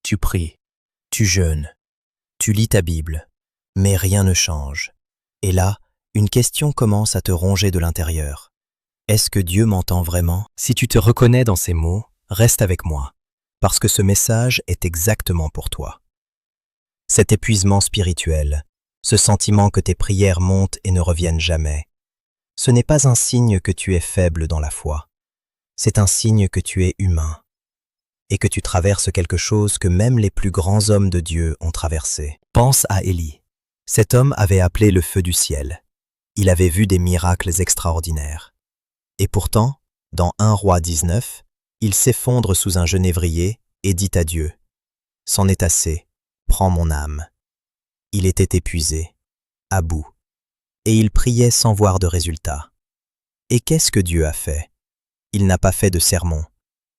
Tu pries, tu jeûnes, tu lis ta Bible, mais rien ne change. Et là, une question commence à te ronger de l'intérieur. Est-ce que Dieu m'entend vraiment? Si tu te reconnais dans ces mots, reste avec moi, parce que ce message est exactement pour toi. Cet épuisement spirituel, ce sentiment que tes prières montent et ne reviennent jamais, ce n'est pas un signe que tu es faible dans la foi. C'est un signe que tu es humain et que tu traverses quelque chose que même les plus grands hommes de Dieu ont traversé. Pense à Élie. Cet homme avait appelé le feu du ciel. Il avait vu des miracles extraordinaires. Et pourtant, dans 1 Roi 19, il s'effondre sous un genévrier et dit à Dieu, « C'en est assez, prends mon âme. » Il était épuisé, à bout, et il priait sans voir de résultat. Et qu'est-ce que Dieu a fait? Il n'a pas fait de sermon.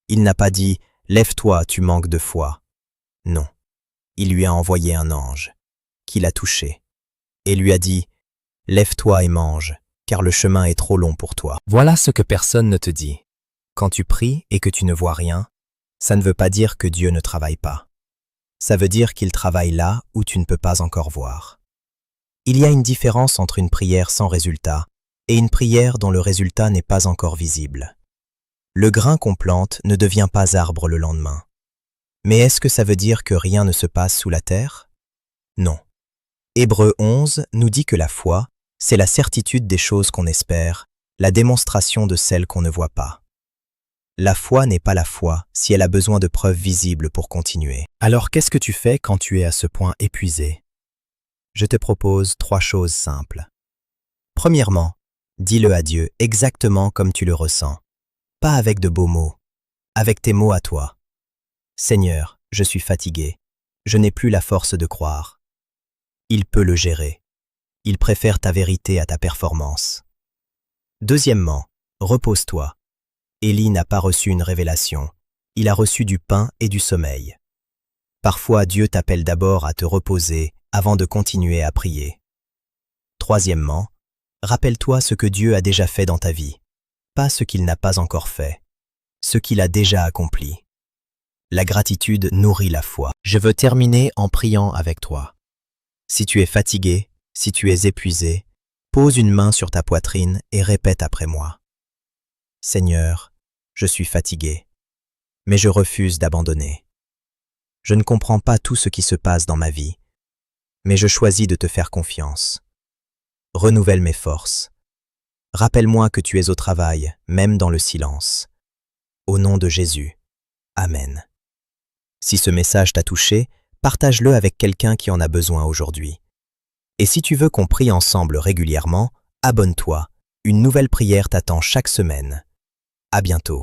Il n'a pas dit « Lève-toi, tu manques de foi ». Non, il lui a envoyé un ange, qui l'a touché, et lui a dit « Lève-toi et mange, car le chemin est trop long pour toi ». Voilà ce que personne ne te dit. Quand tu pries et que tu ne vois rien, ça ne veut pas dire que Dieu ne travaille pas. Ça veut dire qu'il travaille là où tu ne peux pas encore voir. Il y a une différence entre une prière sans résultat et une prière dont le résultat n'est pas encore visible. Le grain qu'on plante ne devient pas arbre le lendemain. Mais est-ce que ça veut dire que rien ne se passe sous la terre? Non. Hébreux 11 nous dit que la foi, c'est la certitude des choses qu'on espère, la démonstration de celles qu'on ne voit pas. La foi n'est pas la foi si elle a besoin de preuves visibles pour continuer. Alors qu'est-ce que tu fais quand tu es à ce point épuisé? Je te propose 3 choses simples. Premièrement, dis-le à Dieu exactement comme tu le ressens. Pas avec de beaux mots, avec tes mots à toi. Seigneur, je suis fatigué, je n'ai plus la force de croire. Il peut le gérer. Il préfère ta vérité à ta performance. Deuxièmement, repose-toi. Élie n'a pas reçu une révélation, il a reçu du pain et du sommeil. Parfois, Dieu t'appelle d'abord à te reposer avant de continuer à prier. Troisièmement, rappelle-toi ce que Dieu a déjà fait dans ta vie. Pas ce qu'il n'a pas encore fait, ce qu'il a déjà accompli. La gratitude nourrit la foi. Je veux terminer en priant avec toi. Si tu es fatigué, si tu es épuisé, pose une main sur ta poitrine et répète après moi. Seigneur, je suis fatigué, mais je refuse d'abandonner. Je ne comprends pas tout ce qui se passe dans ma vie, mais je choisis de te faire confiance. Renouvelle mes forces. Rappelle-moi que tu es au travail, même dans le silence. Au nom de Jésus. Amen. Si ce message t'a touché, partage-le avec quelqu'un qui en a besoin aujourd'hui. Et si tu veux qu'on prie ensemble régulièrement, abonne-toi. Une nouvelle prière t'attend chaque semaine. À bientôt.